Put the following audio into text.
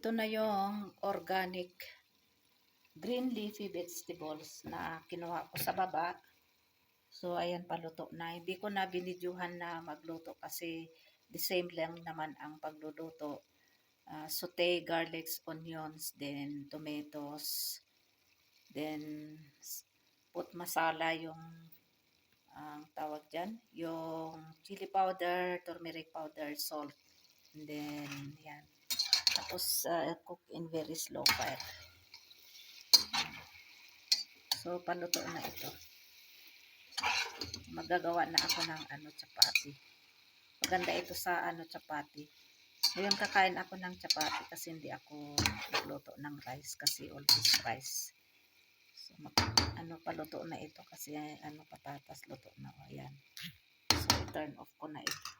ito na yung organic green leafy vegetables na kinuha ko sa baba. So, ayan, paluto na. Hindi ko na binidyuhan na magluto kasi the same lang naman ang pagluluto. Saute, garlics, onions, then tomatoes, then put masala yung ang tawag dyan, yung chili powder, turmeric powder, salt, and then yan. Tapos cook in very slow fire. So paluto na ito. Magagawa na ako ng chapati. Maganda ito sa chapati. Ngayon kakain ako ng chapati kasi hindi ako nagluto ng rice kasi always rice. So paluto na ito kasi patatas luto na. Ayan. So turn off ko na ito.